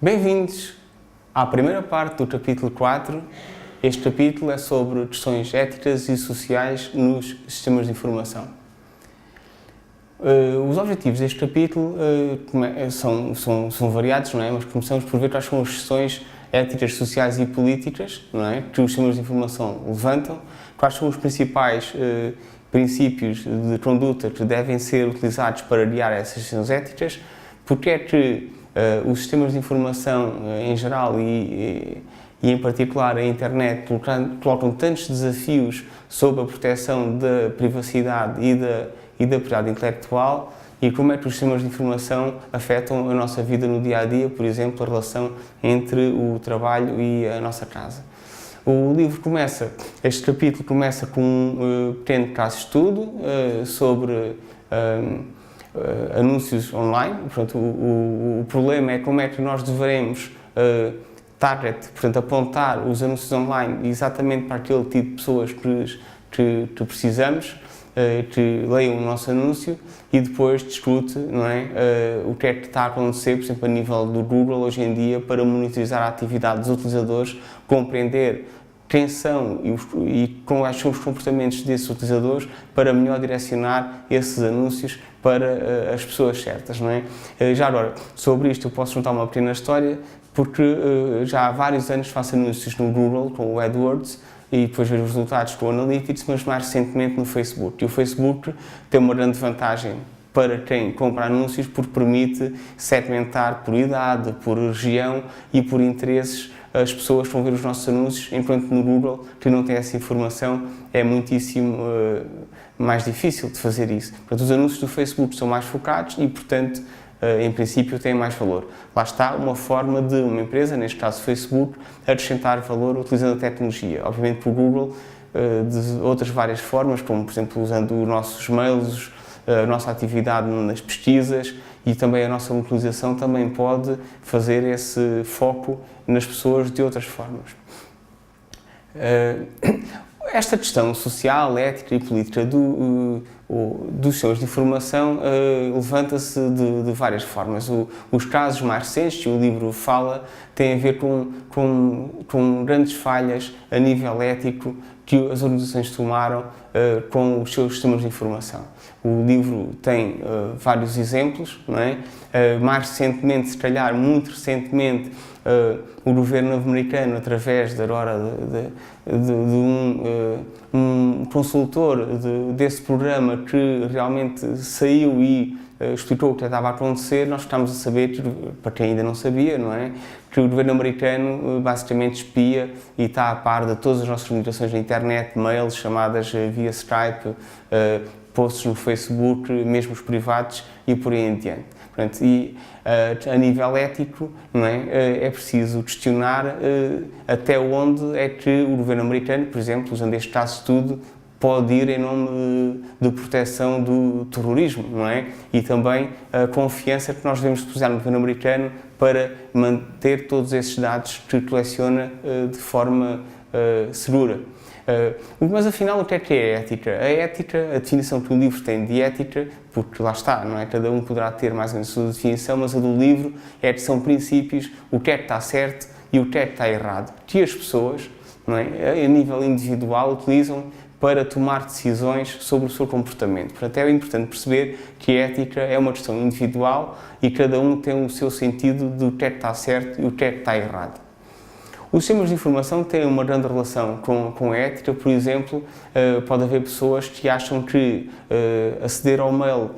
Bem-vindos à primeira parte do capítulo 4. Este capítulo é sobre questões éticas e sociais nos sistemas de informação. Os objetivos deste capítulo são variados, não é? Mas começamos por ver quais são as questões éticas, sociais e políticas, não é? Que os sistemas de informação levantam, quais são os principais princípios de conduta que devem ser utilizados para guiar essas decisões éticas, porque é que os sistemas de informação em geral e em particular a internet colocam tantos desafios sobre a proteção da privacidade e da propriedade intelectual, e como é que os sistemas de informação afetam a nossa vida no dia-a-dia, por exemplo, a relação entre o trabalho e a nossa casa. Este capítulo começa com um pequeno caso de estudo sobre anúncios online. Portanto, o problema é como é que nós devemos apontar os anúncios online exatamente para aquele tipo de pessoas que precisamos, que leiam o nosso anúncio, e depois discute, não é, o que é que está a acontecer, por exemplo, a nível do Google hoje em dia, para monitorizar a atividade dos utilizadores, compreender quem são e quais são os comportamentos desses utilizadores para melhor direcionar esses anúncios para as pessoas certas, não é? Já agora, sobre isto eu posso juntar uma pequena história, porque já há vários anos faço anúncios no Google com o AdWords e depois vejo os resultados com o Analytics, mas mais recentemente no Facebook. E o Facebook tem uma grande vantagem para quem compra anúncios, porque permite segmentar por idade, por região e por interesses as pessoas que vão ver os nossos anúncios, enquanto no Google, que não tem essa informação, é muitíssimo mais difícil de fazer isso. Portanto, os anúncios do Facebook são mais focados e, portanto, em princípio, têm mais valor. Lá está uma forma de uma empresa, neste caso o Facebook, acrescentar valor utilizando a tecnologia. Obviamente, para o Google, de outras várias formas, como, por exemplo, usando os nossos mails, a nossa atividade nas pesquisas e também a nossa localização também pode fazer esse foco nas pessoas de outras formas. Esta questão social, ética e política dos sistemas de informação levanta-se de várias formas. Os casos mais recentes, que o livro fala, têm a ver com grandes falhas a nível ético que as organizações tomaram com os seus sistemas de informação. O livro tem vários exemplos, não é? Mais recentemente, se calhar muito recentemente, o governo americano, através de um consultor desse programa que realmente saiu e explicou o que estava a acontecer, nós ficámos a saber, para quem ainda não sabia, não é? Que o governo americano basicamente espia e está a par de todas as nossas comunicações na internet, mails, chamadas via Skype, posts no Facebook, mesmo os privados e por aí em diante. Portanto, e a nível ético, não é preciso questionar até onde é que o governo americano, por exemplo, usando este caso de estudo, pode ir em nome de proteção do terrorismo, não é? E também a confiança que nós devemos depositar no governo americano para manter todos esses dados que coleciona de forma segura. Mas afinal, o que é a ética? A ética, a definição que o livro tem de ética, porque lá está, não é? Cada um poderá ter mais ou menos a sua definição, mas a do livro é que são princípios, o que é que está certo e o que é que está errado, que as pessoas, não é? A nível individual, utilizam para tomar decisões sobre o seu comportamento. Portanto, é importante perceber que a ética é uma questão individual e cada um tem o seu sentido do que é que está certo e o que é que está errado. Os sistemas de informação têm uma grande relação com a ética. Por exemplo, pode haver pessoas que acham que aceder ao mail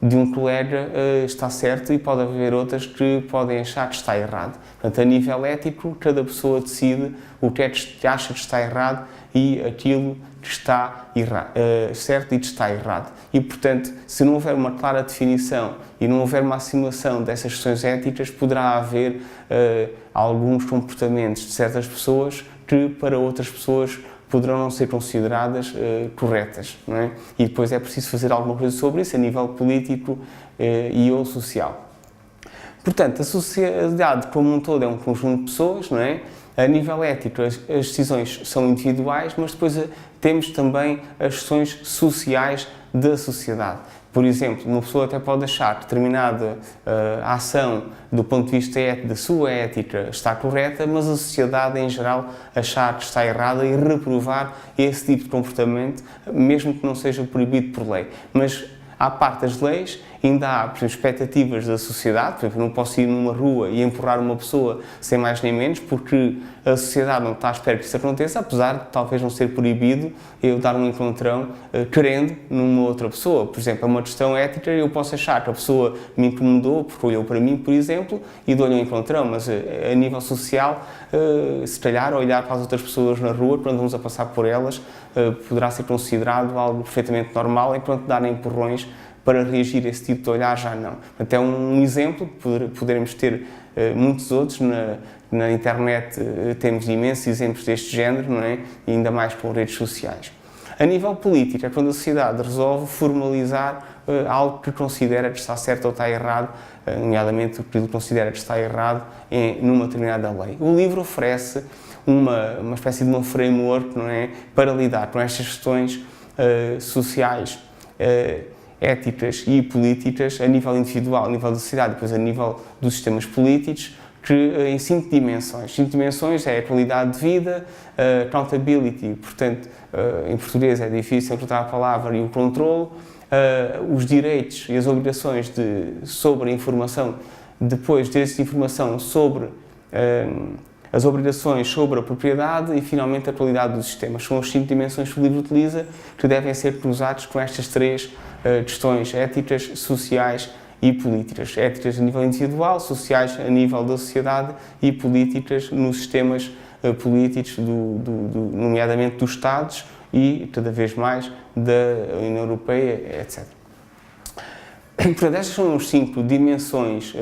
de um colega está certo, e pode haver outras que podem achar que está errado. Portanto, a nível ético, cada pessoa decide o que é que acha que está errado e aquilo que está certo e que está errado. E, portanto, se não houver uma clara definição e não houver uma assimilação dessas questões éticas, poderá haver alguns comportamentos de certas pessoas que, para outras pessoas, poderão não ser consideradas corretas, não é? E depois é preciso fazer alguma coisa sobre isso a nível político e ou social. Portanto, a sociedade como um todo é um conjunto de pessoas, não é? A nível ético, as decisões são individuais, mas depois temos também as questões sociais da sociedade, Por exemplo, uma pessoa até pode achar determinada ação do ponto de vista da sua ética está correta, mas a sociedade em geral achar que está errada e reprovar esse tipo de comportamento, mesmo que não seja proibido por lei. Mas à parte das leis, ainda há, por exemplo, expectativas da sociedade. Por exemplo, não posso ir numa rua e empurrar uma pessoa sem mais nem menos, porque a sociedade não está à espera que isso aconteça, apesar de talvez não ser proibido eu dar um encontrão querendo numa outra pessoa. Por exemplo, é uma questão ética, eu posso achar que a pessoa me incomodou porque olhou para mim, por exemplo, e dou-lhe um encontrão, mas a nível social, se calhar olhar para as outras pessoas na rua, quando vamos a passar por elas, poderá ser considerado algo perfeitamente normal, enquanto darem empurrões para reagir a esse tipo de olhar já não. Até um exemplo, poderemos ter muitos outros, na internet temos imensos exemplos deste género, não é? E ainda mais com redes sociais. A nível político, é quando a sociedade resolve formalizar algo que considera que está certo ou está errado, nomeadamente o que considera que está errado numa determinada lei. O livro oferece uma espécie de um framework, não é? Para lidar com estas questões sociais, éticas e políticas a nível individual, a nível da sociedade, depois a nível dos sistemas políticos, que em 5 dimensões. 5 dimensões é a qualidade de vida, accountability, portanto, em português é difícil encontrar a palavra, e o controle, os direitos e as obrigações sobre a informação, depois direitos de informação sobre as obrigações sobre a propriedade e, finalmente, a qualidade dos sistemas. São as 5 dimensões que o livro utiliza, que devem ser cruzados com estas 3 questões éticas, sociais e políticas. Éticas a nível individual, sociais a nível da sociedade e políticas nos sistemas políticos, nomeadamente dos Estados e, cada vez mais, da União Europeia, etc. Portanto, estas são as 5 dimensões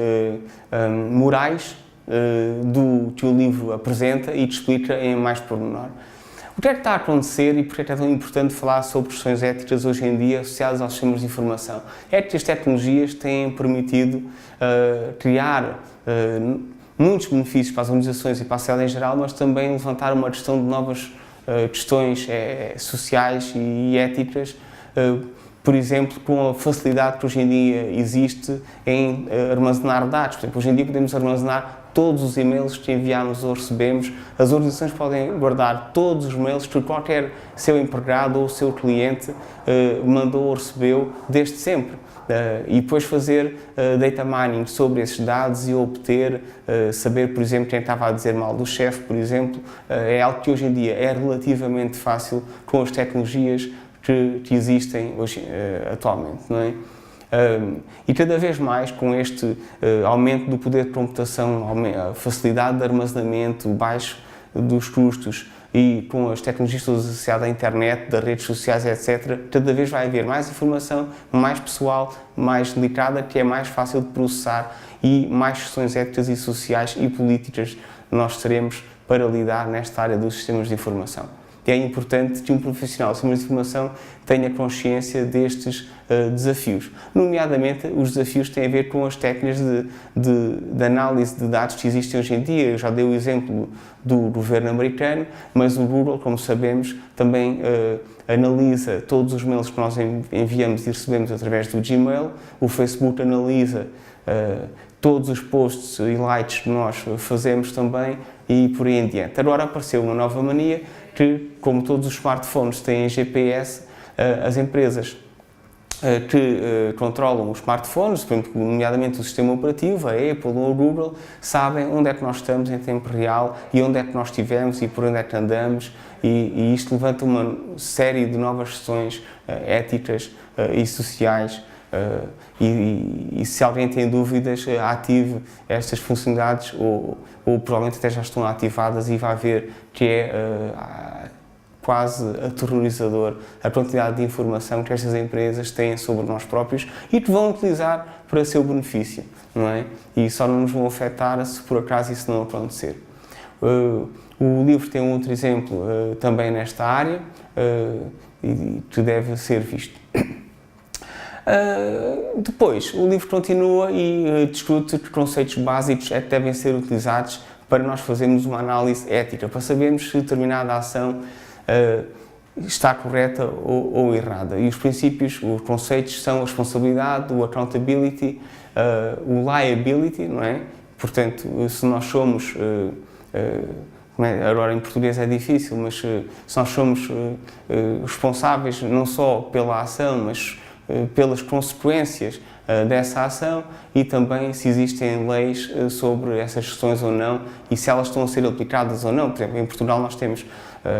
morais que o livro apresenta e te explica em mais pormenor. O que é que está a acontecer e porque é que é tão importante falar sobre questões éticas hoje em dia associadas aos sistemas de informação? É que as tecnologias têm permitido criar muitos benefícios para as organizações e para a sociedade em geral, mas também levantar uma questão de novas questões sociais e éticas, por exemplo, com a facilidade que hoje em dia existe em armazenar dados. Por exemplo, hoje em dia podemos armazenar todos os e-mails que enviamos ou recebemos. As organizações podem guardar todos os e-mails que qualquer seu empregado ou seu cliente mandou ou recebeu desde sempre. E depois fazer data mining sobre esses dados e obter, saber, por exemplo, quem estava a dizer mal do chefe, por exemplo, é algo que hoje em dia é relativamente fácil com as tecnologias que existem hoje, atualmente, não é? E cada vez mais, com este aumento do poder de computação, a facilidade de armazenamento, baixo dos custos e com as tecnologias todas associadas à internet, das redes sociais, etc., cada vez vai haver mais informação, mais pessoal, mais delicada, que é mais fácil de processar e mais questões éticas e sociais e políticas nós teremos para lidar nesta área dos sistemas de informação. É importante que um profissional de sistemas de informação tenha consciência destes desafios. Nomeadamente, os desafios têm a ver com as técnicas de análise de dados que existem hoje em dia. Eu já dei o exemplo do governo americano, mas o Google, como sabemos, também analisa todos os mails que nós enviamos e recebemos através do Gmail. O Facebook analisa todos os posts e likes que nós fazemos também e por aí em diante. Agora apareceu uma nova mania que, como todos os smartphones têm GPS, as empresas que controlam os smartphones, nomeadamente o sistema operativo, a Apple ou o Google, sabem onde é que nós estamos em tempo real e onde é que nós estivemos e por onde é que andamos, e isto levanta uma série de novas questões éticas e sociais. E se alguém tem dúvidas, ative estas funcionalidades ou provavelmente até já estão ativadas, e vai ver que é quase aterrorizador a quantidade de informação que estas empresas têm sobre nós próprios e que vão utilizar para seu benefício, não é? E só não nos vão afetar se por acaso isso não acontecer. O livro tem um outro exemplo também nesta área e que deve ser visto. Depois, o livro continua e discute que conceitos básicos é que devem ser utilizados para nós fazermos uma análise ética, para sabermos se determinada ação está correta ou errada. E os princípios, os conceitos são a responsabilidade, o accountability, o liability, não é? Portanto, se nós somos, agora em português é difícil, mas se nós somos responsáveis não só pela ação, mas pelas consequências dessa ação, e também se existem leis sobre essas questões ou não e se elas estão a ser aplicadas ou não. Por exemplo, em Portugal nós temos,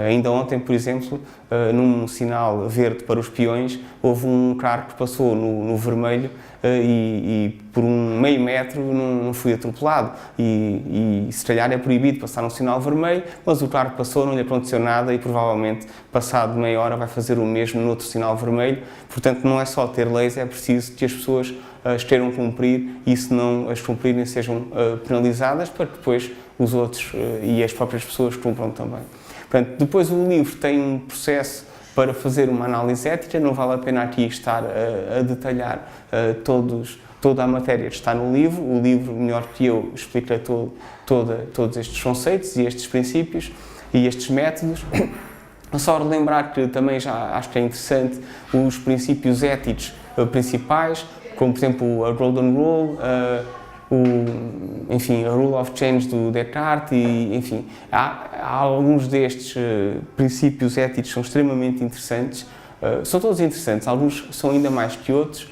ainda ontem, por exemplo, num sinal verde para os peões, houve um carro que passou no vermelho e por meio metro não fui atropelado. E se calhar é proibido passar um sinal vermelho, mas o carro passou, não lhe aconteceu nada e provavelmente passado meia hora vai fazer o mesmo no outro sinal vermelho. Portanto, não é só ter leis, é preciso que as pessoas as queiram cumprir e, se não as cumprirem, sejam penalizadas para que depois os outros e as próprias pessoas cumpram também. Portanto, depois o livro tem um processo para fazer uma análise ética, não vale a pena aqui estar a detalhar toda a matéria que está no livro. O livro, melhor que eu, explica todos estes conceitos e estes princípios e estes métodos. Só relembrar que também já acho que é interessante os princípios éticos principais, como por exemplo a Golden Rule, enfim, a Rule of Change do Descartes, e enfim, há alguns destes princípios éticos que são extremamente interessantes, são todos interessantes, alguns são ainda mais que outros.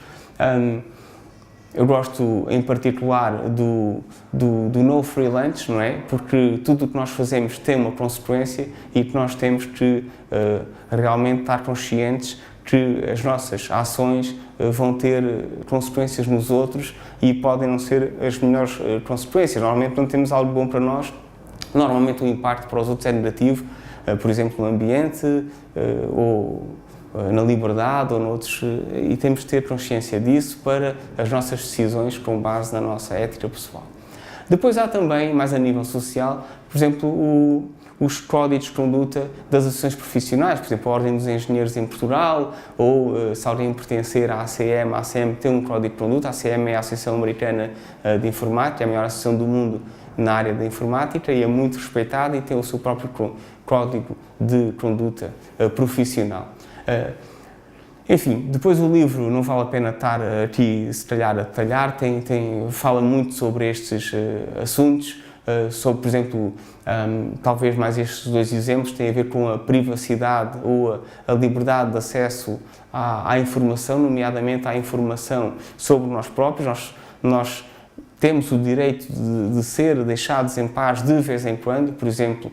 Eu gosto em particular do No Free Lunch, não é? Porque tudo o que nós fazemos tem uma consequência e que nós temos que realmente estar conscientes que as nossas ações vão ter consequências nos outros e podem não ser as melhores consequências. Normalmente não temos algo bom para nós, normalmente o impacto para os outros é negativo, por exemplo no ambiente ou na liberdade ou noutros, e temos de ter consciência disso para as nossas decisões com base na nossa ética pessoal. Depois há também, mais a nível social, por exemplo, os códigos de conduta das associações profissionais, por exemplo, a Ordem dos Engenheiros em Portugal, ou se alguém pertencer à ACM, a ACM tem um código de conduta. A ACM é a Associação Americana de Informática, é a maior associação do mundo na área da informática e é muito respeitada e tem o seu próprio código de conduta profissional. Enfim, depois o livro não vale a pena estar aqui, se calhar, a detalhar, fala muito sobre estes assuntos, sobre, por exemplo, talvez mais estes dois exemplos têm a ver com a privacidade ou a liberdade de acesso à informação, nomeadamente à informação sobre nós próprios. Nós temos o direito de ser deixados em paz de vez em quando, por exemplo,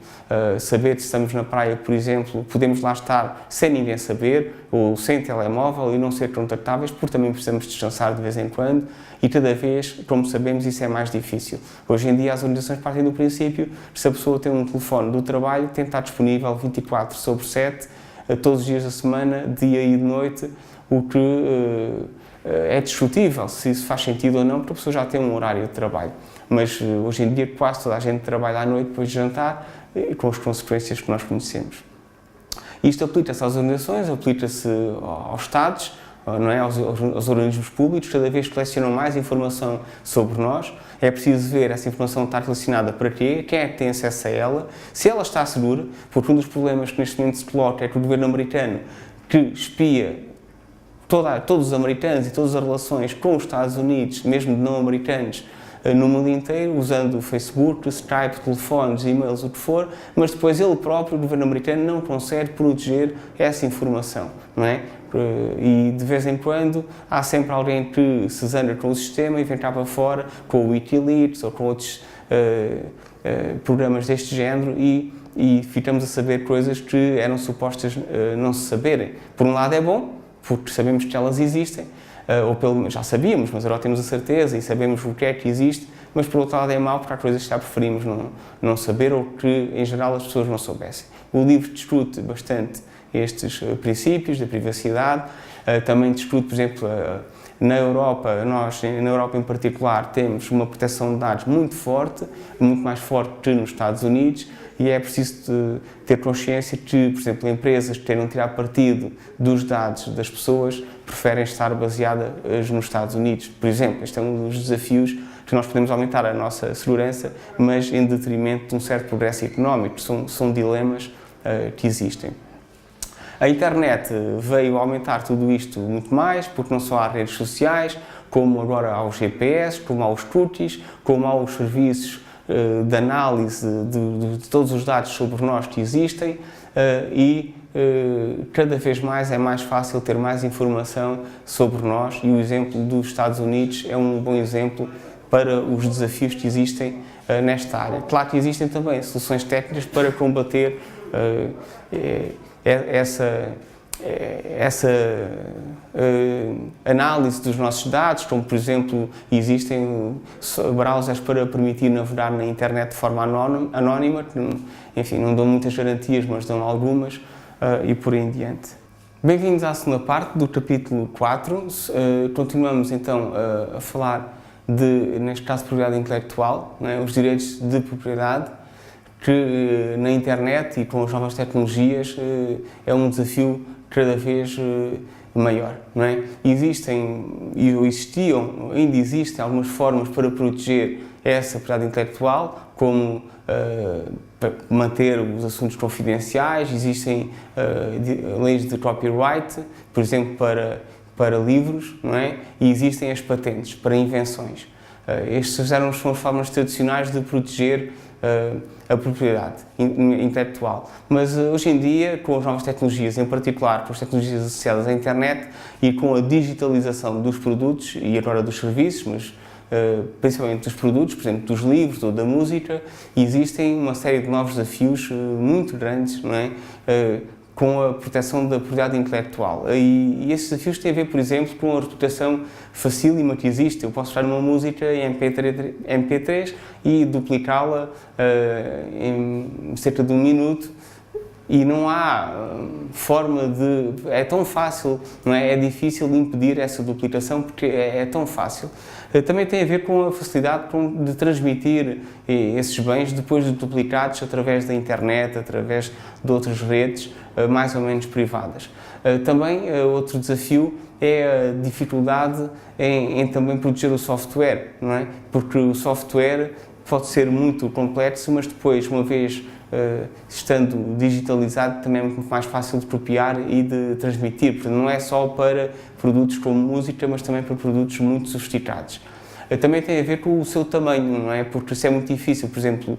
saber se estamos na praia, por exemplo, podemos lá estar sem ninguém saber, ou sem telemóvel e não ser contactáveis, porque também precisamos descansar de vez em quando, e cada vez, como sabemos, isso é mais difícil. Hoje em dia as organizações partem do princípio que se a pessoa tem um telefone do trabalho, tem de estar disponível 24/7, todos os dias da semana, dia e de noite, o que é discutível se isso faz sentido ou não, porque a pessoa já tem um horário de trabalho. Mas hoje em dia quase toda a gente trabalha à noite depois de jantar, com as consequências que nós conhecemos. Isto aplica-se às organizações, aplica-se aos Estados, não é? aos organismos públicos. Cada vez colecionam mais informação sobre nós. É preciso ver essa informação está relacionada para quê, quem é que tem acesso a ela, se ela está segura, porque um dos problemas que neste momento se coloca é que o governo americano, que espia todos os americanos e todas as relações com os Estados Unidos, mesmo de não americanos, no mundo inteiro, usando o Facebook, o Skype, telefones, e-mails, o que for, mas depois ele próprio, o governo americano, não consegue proteger essa informação, não é? E de vez em quando há sempre alguém que se zanga com o sistema e vem cá para fora com o Wikileaks ou com outros programas deste género e ficamos a saber coisas que eram supostas não se saberem. Por um lado é bom, porque sabemos que elas existem, ou pelo menos já sabíamos, mas agora temos a certeza e sabemos o que é que existe, mas por outro lado é mau porque há coisas que já preferimos não saber ou que em geral as pessoas não soubessem. O livro discute bastante estes princípios da privacidade, também discute, por exemplo, na Europa, nós na Europa em particular temos uma proteção de dados muito forte, muito mais forte que nos Estados Unidos, e é preciso ter consciência que, por exemplo, empresas que queiram tirar partido dos dados das pessoas preferem estar baseadas nos Estados Unidos. Por exemplo, este é um dos desafios que nós podemos aumentar a nossa segurança, mas em detrimento de um certo progresso económico. São dilemas que existem. A internet veio aumentar tudo isto muito mais, porque não só há redes sociais, como agora há os GPS, como há os cookies, como há os serviços de análise de todos os dados sobre nós que existem e cada vez mais é mais fácil ter mais informação sobre nós, e o exemplo dos Estados Unidos é um bom exemplo para os desafios que existem nesta área. Claro que existem também soluções técnicas para combater essa análise dos nossos dados, como por exemplo existem browsers para permitir navegar na internet de forma anónima, que, enfim, não dão muitas garantias, mas dão algumas, e por aí em diante. Bem-vindos à segunda parte do capítulo 4. Continuamos então a falar neste caso, propriedade intelectual, né, os direitos de propriedade, que na internet e com as novas tecnologias é um desafio cada vez maior. Não é? Ainda existem algumas formas para proteger essa propriedade intelectual, como para manter os assuntos confidenciais. Existem leis de copyright, por exemplo, para livros, não é? E existem as patentes para invenções. Estas são as formas tradicionais de proteger a propriedade intelectual. Mas hoje em dia, com as novas tecnologias, em particular com as tecnologias associadas à internet e com a digitalização dos produtos e agora dos serviços, mas principalmente dos produtos, por exemplo, dos livros ou da música, existem uma série de novos desafios muito grandes, não é? Com a proteção da propriedade intelectual. E esses desafios têm a ver, por exemplo, com a reputação facílima que existe. Eu posso usar uma música em MP3 e duplicá-la em cerca de 1 minuto, e não há forma de... É tão fácil, não é? É difícil de impedir essa duplicação porque é tão fácil. Também tem a ver com a facilidade de transmitir esses bens depois de duplicados através da internet, através de outras redes mais ou menos privadas. Também outro desafio é a dificuldade em também proteger o software, não é? Porque o software pode ser muito complexo, mas depois, uma vez estando digitalizado, também é muito mais fácil de copiar e de transmitir. Portanto, não é só para produtos como música, mas também para produtos muito sofisticados. Também tem a ver com o seu tamanho, não é? Porque isso é muito difícil, por exemplo,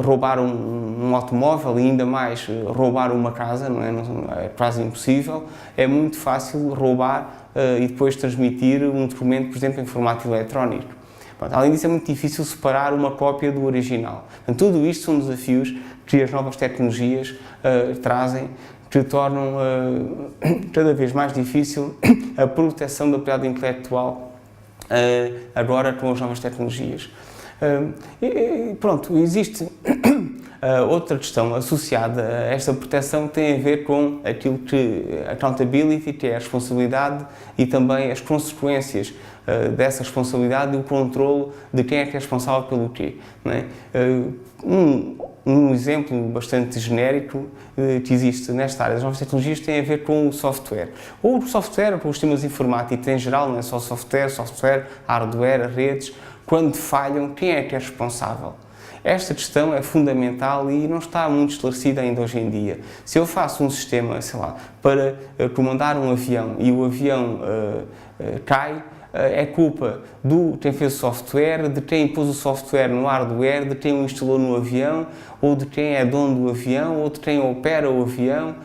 roubar um automóvel e ainda mais roubar uma casa, não é? É quase impossível. É muito fácil roubar e depois transmitir um documento, por exemplo, em formato eletrónico. Pronto, além disso, é muito difícil separar uma cópia do original. Portanto, tudo isto são desafios que as novas tecnologias trazem, que tornam cada vez mais difícil a proteção da propriedade intelectual agora com as novas tecnologias. Pronto, existe outra questão associada a esta proteção, tem a ver com aquilo que accountability, que é a responsabilidade, e também as consequências dessa responsabilidade e o controle de quem é que é responsável pelo quê. Não é? Um exemplo bastante genérico que existe nesta área das novas tecnologias tem a ver com o software. Ou o software, com os sistemas informáticos em geral, não é só software, hardware, redes. Quando falham, quem é que é responsável? Esta questão é fundamental e não está muito esclarecida ainda hoje em dia. Se eu faço um sistema, sei lá, para comandar um avião e o avião cai, é culpa de quem fez o software, de quem pôs o software no hardware, de quem o instalou no avião, ou de quem é dono do avião, ou de quem opera o avião,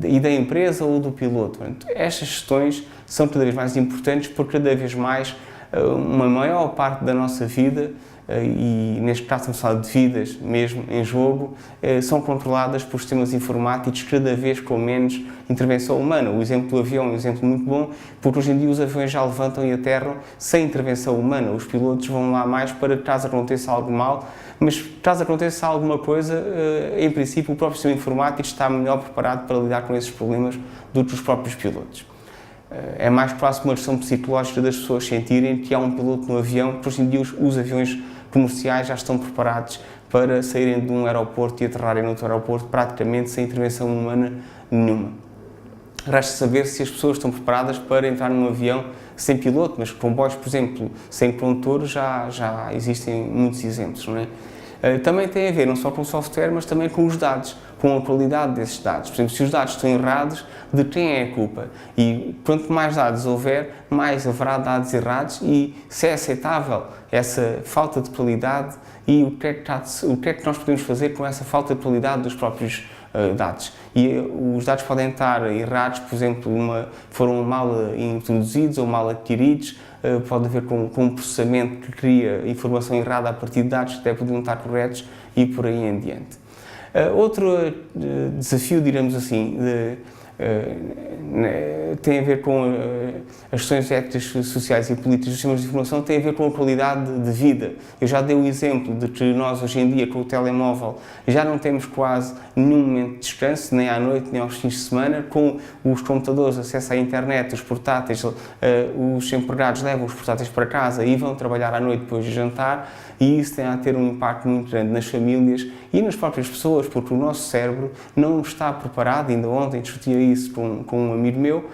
e da empresa ou do piloto. Estas questões são cada vez mais importantes, porque cada vez mais uma maior parte da nossa vida, e neste caso estamos a falar de vidas mesmo em jogo, são controladas por sistemas informáticos cada vez com menos intervenção humana. O exemplo do avião é um exemplo muito bom, porque hoje em dia os aviões já levantam e aterram sem intervenção humana. Os pilotos vão lá mais para caso aconteça algo mal, mas caso aconteça alguma coisa, em princípio o próprio sistema informático está melhor preparado para lidar com esses problemas do que os próprios pilotos. É mais quase uma questão psicológica das pessoas sentirem que há um piloto no avião, porque hoje em dia os aviões comerciais já estão preparados para saírem de um aeroporto e aterrarem noutro aeroporto praticamente sem intervenção humana nenhuma. Resta saber se as pessoas estão preparadas para entrar num avião sem piloto, mas comboios, por exemplo, sem condutor, já existem muitos exemplos, não é? Também tem a ver não só com o software, mas também com os dados, com a qualidade desses dados. Por exemplo, se os dados estão errados, de quem é a culpa? E quanto mais dados houver, mais haverá dados errados, e se é aceitável essa falta de qualidade e o que é que nós podemos fazer com essa falta de qualidade dos próprios dados. E os dados podem estar errados, por exemplo, foram mal introduzidos ou mal adquiridos, pode haver com um processamento que cria informação errada a partir de dados que até podiam estar corretos e por aí em diante. Outro desafio, digamos assim, tem a ver com as questões éticas, sociais e políticas dos sistemas de informação, tem a ver com a qualidade de vida. Eu já dei o exemplo de que nós hoje em dia com o telemóvel já não temos quase nenhum momento de descanso, nem à noite nem aos fins de semana. Com os computadores, acesso à internet, os portáteis, os empregados levam os portáteis para casa e vão trabalhar à noite depois de jantar, e isso tem a ter um impacto muito grande nas famílias e nas próprias pessoas, porque o nosso cérebro não está preparado. Ainda ontem discutia isso com um amigo meu,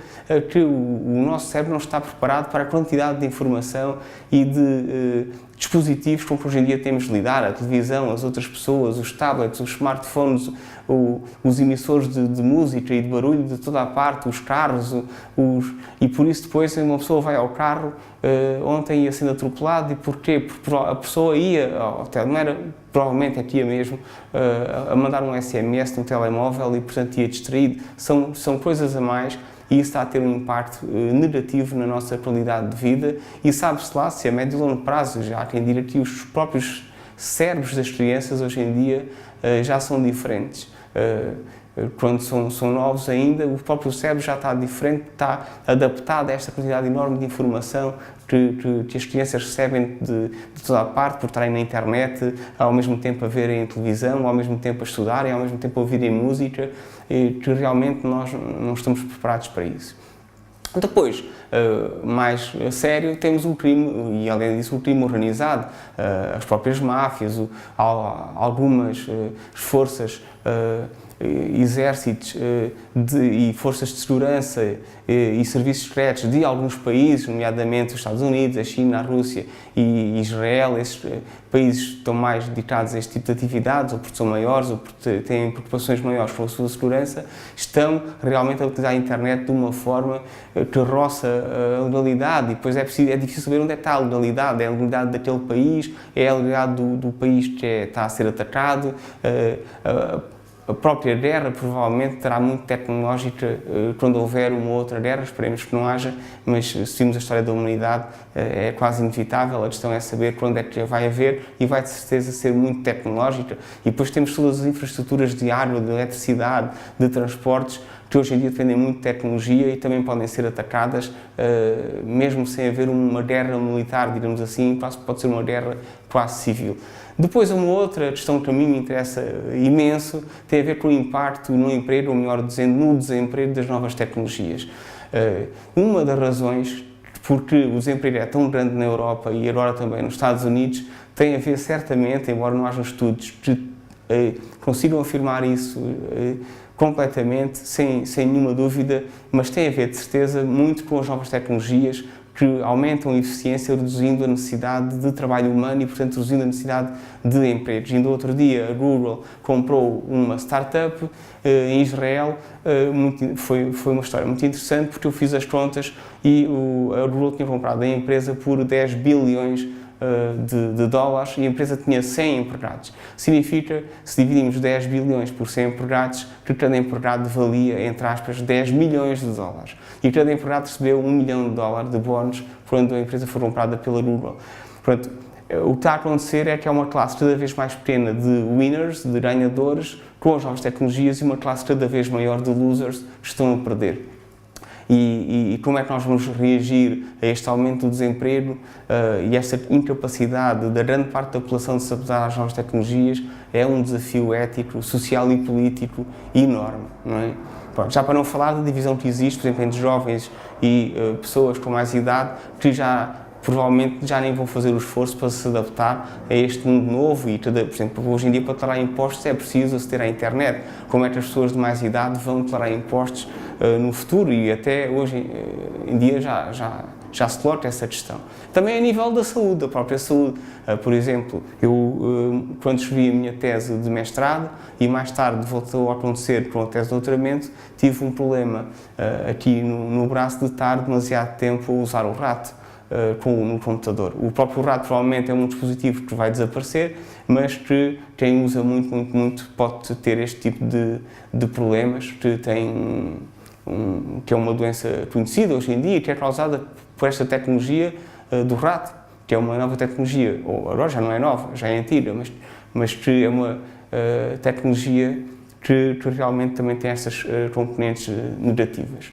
que o nosso cérebro não está preparado para a quantidade de informação e de dispositivos com que hoje em dia temos de lidar, a televisão, as outras pessoas, os tablets, os smartphones, os emissores de música e de barulho de toda a parte, os carros, e por isso depois uma pessoa vai ao carro, ontem ia sendo atropelado, e porquê? Porque a pessoa ia ao hotel, não era, provavelmente é que ia mesmo a mandar um SMS no telemóvel e portanto ia distraído. São coisas a mais, e isso está a ter um impacto negativo na nossa qualidade de vida, e sabe-se lá se a médio e longo prazo, já há quem diga que os próprios cérebros das crianças hoje em dia já são diferentes. Quando são novos ainda, o próprio cérebro já está diferente, está adaptado a esta quantidade enorme de informação que as crianças recebem de toda a parte, por estarem na internet, ao mesmo tempo a verem televisão, ao mesmo tempo a estudarem, ao mesmo tempo a ouvirem música, que realmente nós não estamos preparados para isso. Depois, mais a sério, temos o crime, e além disso o crime organizado, as próprias máfias, algumas forças, exércitos e forças de segurança e serviços secretos de alguns países, nomeadamente os Estados Unidos, a China, a Rússia e Israel. Esses países estão mais dedicados a este tipo de atividades, ou porque são maiores, ou porque têm preocupações maiores com a sua segurança, estão realmente a utilizar a internet de uma forma que roça a legalidade, e depois é difícil saber onde é que está a legalidade. É a legalidade daquele país, é a legalidade do país que está a ser atacado. A própria guerra provavelmente terá muito tecnológica quando houver uma outra guerra, esperemos que não haja, mas se vimos a história da humanidade é quase inevitável. A questão é saber quando é que vai haver, e vai de certeza ser muito tecnológica. E depois temos todas as infraestruturas de água, de eletricidade, de transportes, que hoje em dia dependem muito de tecnologia e também podem ser atacadas, mesmo sem haver uma guerra militar, digamos assim, pode ser uma guerra quase civil. Depois, uma outra questão que a mim me interessa imenso tem a ver com o impacto no emprego, ou melhor dizendo, no desemprego das novas tecnologias. Uma das razões porque o desemprego é tão grande na Europa e agora também nos Estados Unidos tem a ver certamente, embora não haja estudos que consigam afirmar isso completamente, sem nenhuma dúvida, mas tem a ver de certeza muito com as novas tecnologias, que aumentam a eficiência, reduzindo a necessidade de trabalho humano e, portanto, reduzindo a necessidade de empregos. Ainda outro dia, a Google comprou uma startup em Israel. Foi uma história muito interessante, porque eu fiz as contas e a Google tinha comprado a empresa por 10 bilhões de dólares, e a empresa tinha 100 empregados. Significa, se dividimos 10 bilhões por 100 empregados, que cada empregado valia, entre aspas, 10 milhões de dólares. E cada empregado recebeu $1 milhão de bónus quando a empresa foi comprada pela Google. Portanto, o que está a acontecer é que há uma classe cada vez mais pequena de winners, de ganhadores, com as novas tecnologias, e uma classe cada vez maior de losers que estão a perder. E como é que nós vamos reagir a este aumento do desemprego e esta incapacidade da grande parte da população de se adaptar às novas tecnologias? É um desafio ético, social e político enorme, não é? Pronto, já para não falar da divisão que existe, por exemplo, entre jovens e pessoas com mais idade, que provavelmente já nem vão fazer o esforço para se adaptar a este mundo novo. E, por exemplo, hoje em dia, para declarar impostos é preciso aceder à internet. Como é que as pessoas de mais idade vão declarar impostos no futuro? E até hoje em dia já já se nota essa questão. Também a nível da saúde, da própria saúde. Por exemplo, eu, quando escrevi a minha tese de mestrado e mais tarde voltou a acontecer com a tese de doutoramento, tive um problema aqui no braço de estar demasiado tempo a usar o rato no computador. O próprio rato provavelmente é um dispositivo que vai desaparecer, mas que quem usa muito pode ter este tipo de problemas, que é uma doença conhecida hoje em dia, que é causada por esta tecnologia do rato, que é uma nova tecnologia, ou agora já não é nova, já é antiga, mas que é uma tecnologia que realmente também tem estas componentes negativas.